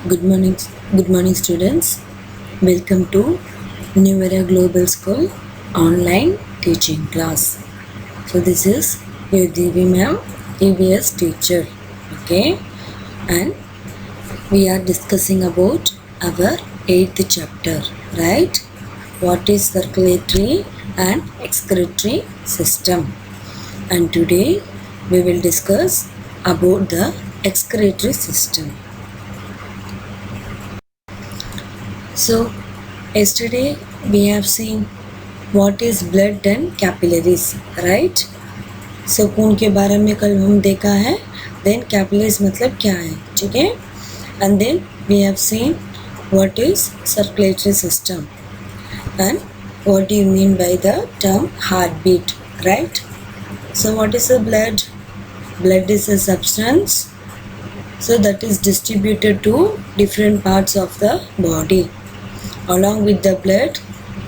Good morning, students. Welcome to New Era Global School online teaching class. So this is your Devi ma'am, EVS teacher. Okay, and we are discussing about our eighth chapter, right? What is circulatory and excretory system? And today we will discuss about the excretory system. So, yesterday we have seen what is blood and capillaries, right? So खून के बारे में कल हम देखा है. Then capillaries मतलब क्या है, ठीक है? And then we have seen what is circulatory system and what do you mean by the term heartbeat, right? So what is the blood? Blood is a substance so that is distributed to different parts of the body. Along with the blood,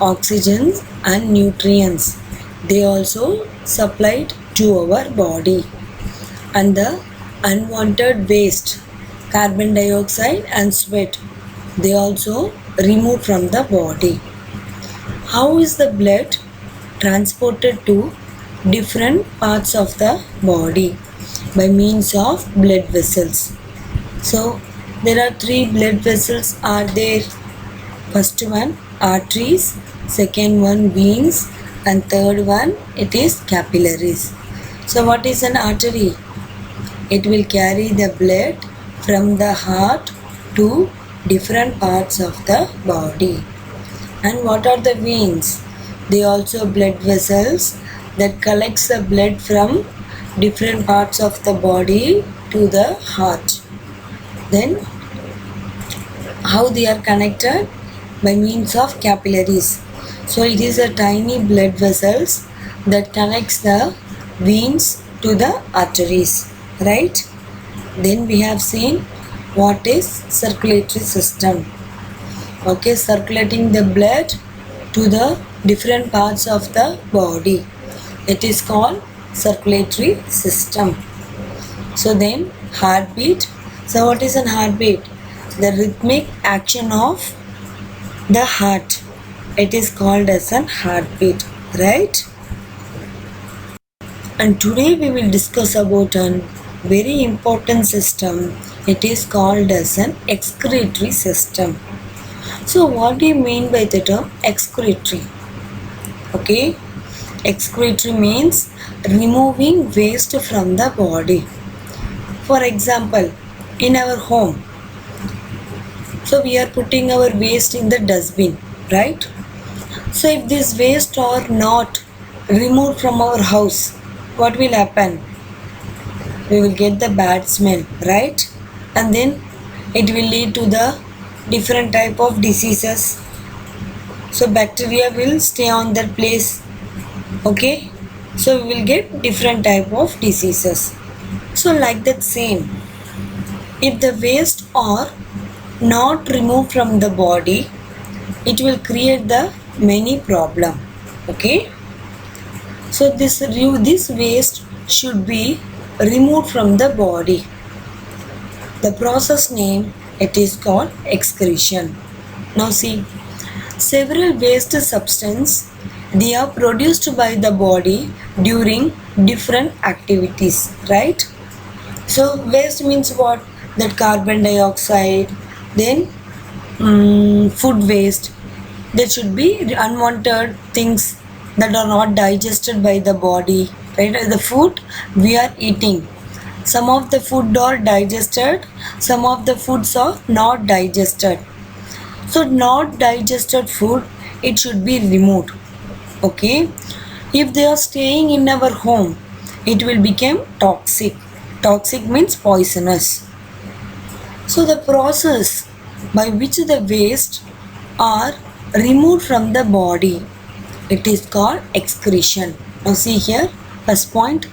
oxygen and nutrients, they also supplied to our body. And the unwanted waste, carbon dioxide and sweat, they also removed from the body. How is the blood transported to different parts of the body? By means of blood vessels. So there are three blood vessels are there. First one arteries, second one veins, and third one it is capillaries. So what is an artery? It will carry the blood from the heart to different parts of the body. And what are the veins? They also blood vessels that collects the blood from different parts of the body to the heart. Then how they are connected? By means of capillaries. So it is a tiny blood vessels that connects the veins to the arteries, right? Then we have seen what is circulatory system. Okay, circulating the blood to the different parts of the body. It is called circulatory system. So then heartbeat. So what is an heartbeat? The rhythmic action of the heart. It is called as an heartbeat, right? And today we will discuss about a very important system. It is called as an excretory system. So what do you mean by the term excretory? Okay, excretory means removing waste from the body. For example, in our home, so we are putting our waste in the dustbin, right? So if this waste are not removed from our house, what will happen? We will get the bad smell, right? And then it will lead to the different type of diseases. So bacteria will stay on their place, okay? So we will get different type of diseases. So like that same, if the waste are not removed from the body, it will create the many problem, okay? So this waste should be removed from the body. The process name, it is called excretion. Now see, several waste substance, they are produced by the body during different activities, right? So waste means what? That carbon dioxide, then food waste. There should be unwanted things that are not digested by the body, right? The food we are eating, some of the food are digested, some of the foods are not digested. So not digested food, it should be removed, okay? If they are staying in our home, it will become toxic. Toxic means poisonous. So the process by which the waste are removed from the body, it is called excretion. Now see here, first point,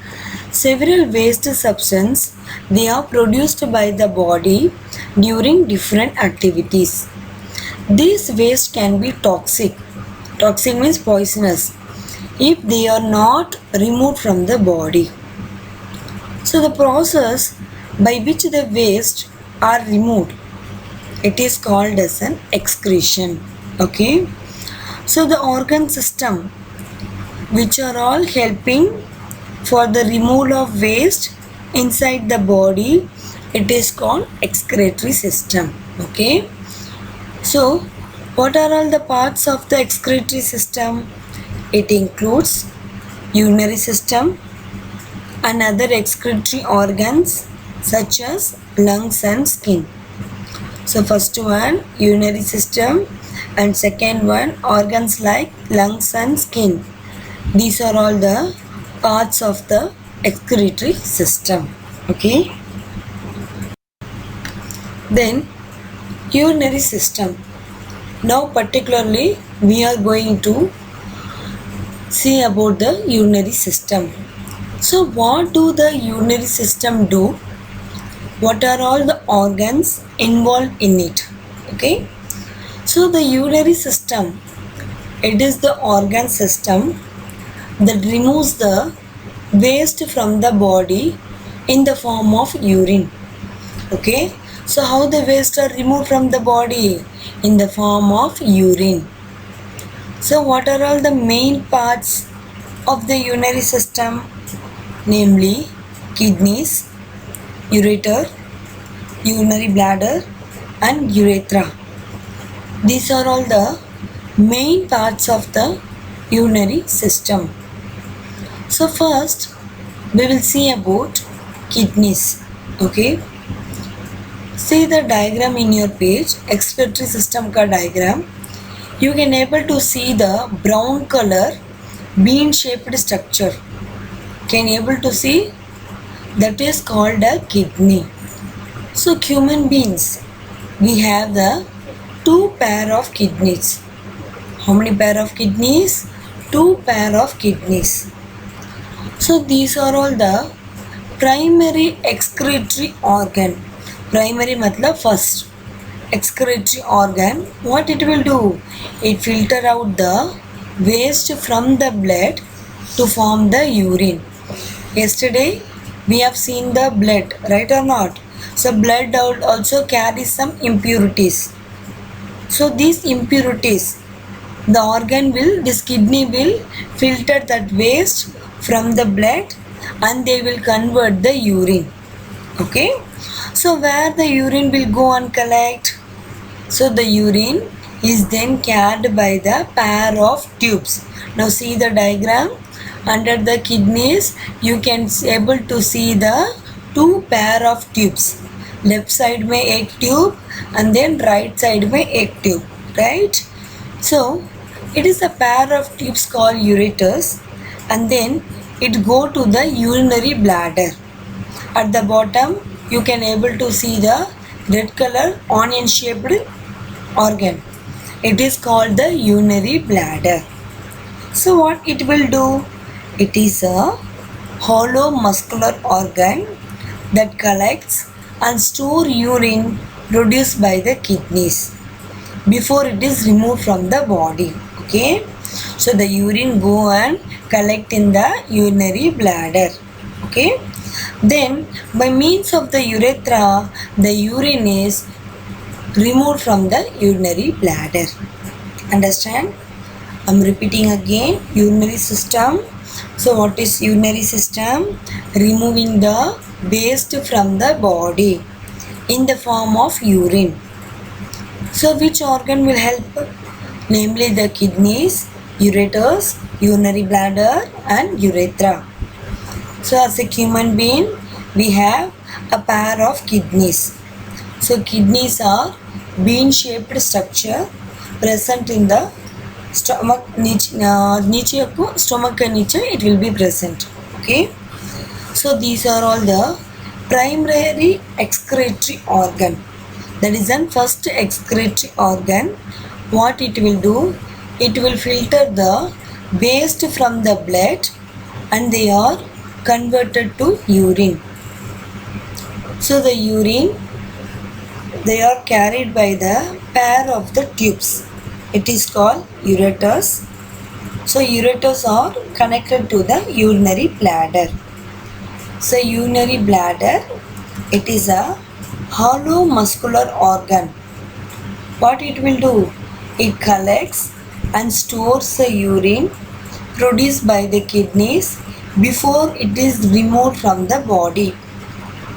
several waste substance, they are produced by the body during different activities. These waste can be toxic. Toxic means poisonous if they are not removed from the body. So the process by which the waste are removed, It is called as an excretion. Okay. So the organ system which are all helping for the removal of waste inside the body, it is called excretory system. Okay. So what are all the parts of the excretory system? It includes urinary system and other excretory organs such as lungs and skin. So first one urinary system and second one organs like lungs and skin. These are all the parts of the excretory system. Okay. Then urinary system. Now particularly we are going to see about the urinary system. So what do the urinary system do? What are all the organs involved in it? Okay. So the urinary system, it is the organ system that removes the waste from the body in the form of urine. Okay. So how the waste are removed from the body? In the form of urine. So what are all the main parts of the urinary system? Namely kidneys, ureter, urinary bladder and urethra. These are all the main parts of the urinary system. So first we will see about kidneys. Okay. See the diagram in your page, excretory system ka diagram. You can able to see the brown color bean shaped structure. Can able to see? That is called a kidney. So human beings, we have the two pair of kidneys. How many pair of kidneys? Two pair of kidneys. So these are all the primary excretory organ. Primary matlab first. Excretory organ, what it will do? It filter out the waste from the blood to form the urine. Yesterday we have seen the blood, right or not? So blood also carries some impurities. So these impurities, the organ will, this kidney will filter that waste from the blood and they will convert the urine. Okay. So where the urine will go and collect? So the urine is then carried by the pair of tubes. Now see the diagram. Under the kidneys you can able to see the two pair of tubes. Left side में एक tube and then right side में एक tube. Right? So it is a pair of tubes called ureters and then it go to the urinary bladder. At the bottom you can able to see the red color onion shaped organ. It is called the urinary bladder. So what it will do? It is a hollow muscular organ that collects and store urine produced by the kidneys before it is removed from the body. Okay. So the urine go and collect in the urinary bladder. Okay. Then by means of the urethra, the urine is removed from the urinary bladder. Understand? I'm repeating again. Urinary system. So what is urinary system? Removing the waste from the body in the form of urine. So which organ will help? Namely the kidneys, ureters, urinary bladder and urethra. So as a human being, we have a pair of kidneys. So kidneys are bean shaped structure present in the stomach, stomach and niche it will be present. Okay. So these are all the primary excretory organ. That is the first excretory organ. What it will do? It will filter the waste from the blood and they are converted to urine. So the urine, they are carried by the pair of the tubes. It is called ureters. So ureters are connected to the urinary bladder. So urinary bladder, it is a hollow muscular organ What it will do? It collects and stores the urine produced by the kidneys before it is removed from the body.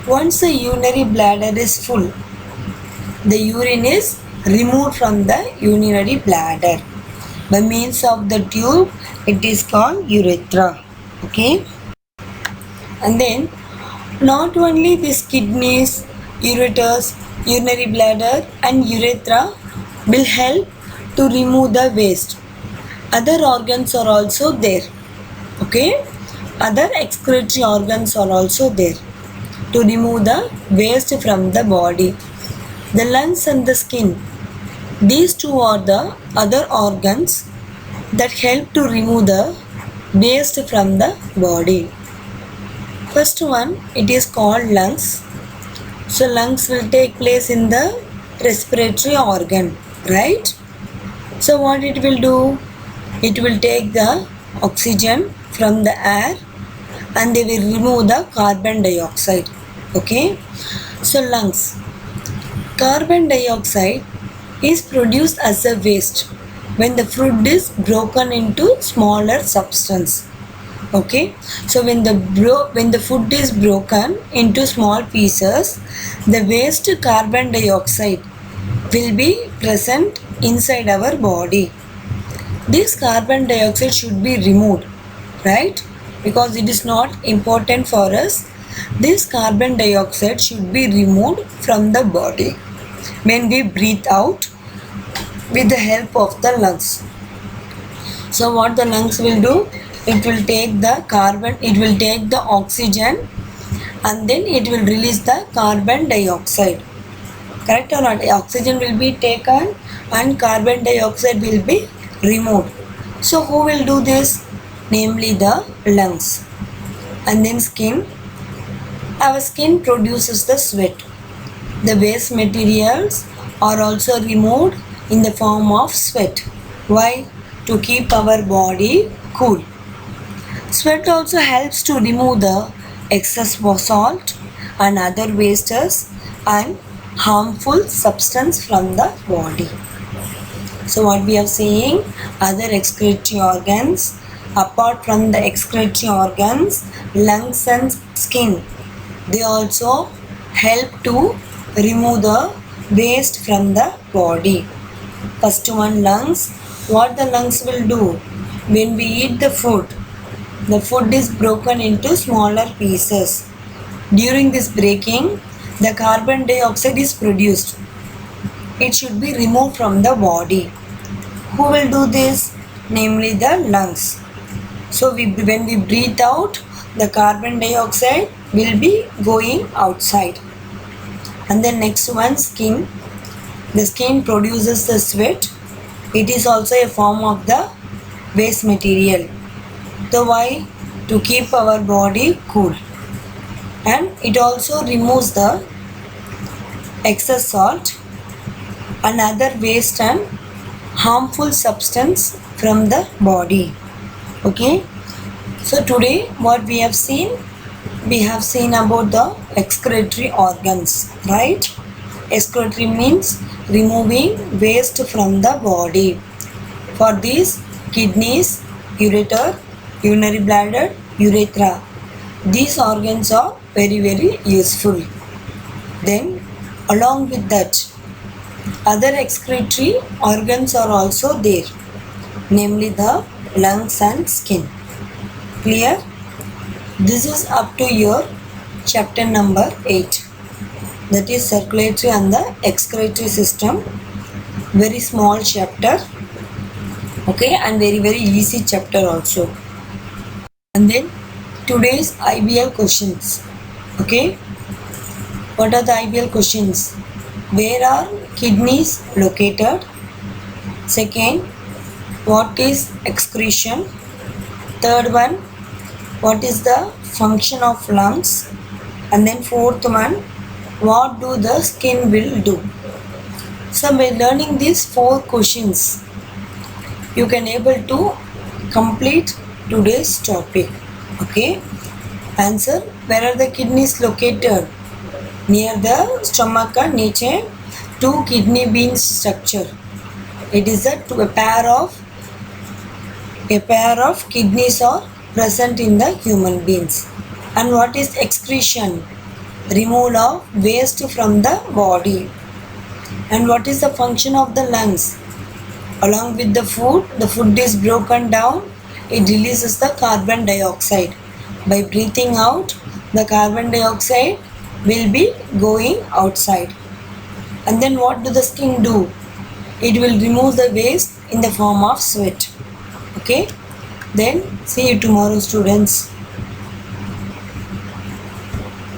Once the urinary bladder is full, the urine is removed from the urinary bladder by means of the tube. It is called urethra. Okay, and then not only these kidneys, ureters, urinary bladder and urethra will help to remove the waste. Other organs are also there. Okay, other excretory organs are also there to remove the waste from the body. The lungs and the skin, these two are the other organs that help to remove the waste from the body. First one, it is called lungs. So lungs will take place in the respiratory organ, right? So what it will do? It will take the oxygen from the air and they will remove the carbon dioxide. Okay? So lungs. Carbon dioxide is produced as a waste when the food is broken into smaller substance. Okay, so when the food is broken into small pieces, the waste carbon dioxide will be present inside our body. This carbon dioxide should be removed, right? Because it is not important for us. This carbon dioxide should be removed from the body when we breathe out with the help of the lungs. So what the lungs will do? It will take the oxygen and then it will release the carbon dioxide. Correct or not? Oxygen will be taken and carbon dioxide will be removed. So who will do this? Namely the lungs. And then skin. Our skin produces the sweat. The waste materials are also removed in the form of sweat. Why? To keep our body cool. Sweat also helps to remove the excess salt and other wastes and harmful substance from the body. So what we are saying, other excretory organs, apart from the excretory organs, lungs and skin, they also help to remove the waste from the body. First one, lungs. What the lungs will do? When we eat the food is broken into smaller pieces. During this breaking, the carbon dioxide is produced. It should be removed from the body. Who will do this? Namely the lungs. So when we breathe out, the carbon dioxide will be going outside. And the next one, skin. The skin produces the sweat. It is also a form of the waste material. So why? To keep our body cool. And it also removes the excess salt and other waste and harmful substance from the body. Okay. So today what we have seen about the excretory organs, right? Excretory means removing waste from the body. For these, kidneys, ureter, urinary bladder, urethra. These organs are very useful. Then along with that, other excretory organs are also there, namely the lungs and skin. Clear? This is up to your chapter number 8. That is circulatory and the excretory system. Very small chapter. Okay, and very easy chapter also. And then today's IBL questions. Okay, what are the IBL questions? Where are kidneys located? Second, what is excretion? Third one, what is the function of lungs? And then fourth one, what do the skin will do? So by learning these 4 questions, you can able to complete today's topic. Okay. Answer, where are the kidneys located? Near the stomach, niche two kidney bean structure. It is a pair of kidneys are present in the human beings. And what is excretion? Removal of waste from the body. And what is the function of the lungs? Along with the food is broken down, it releases the carbon dioxide. By breathing out, the carbon dioxide will be going outside. And then what do the skin do? It will remove the waste in the form of sweat. Okay, then see you tomorrow, students.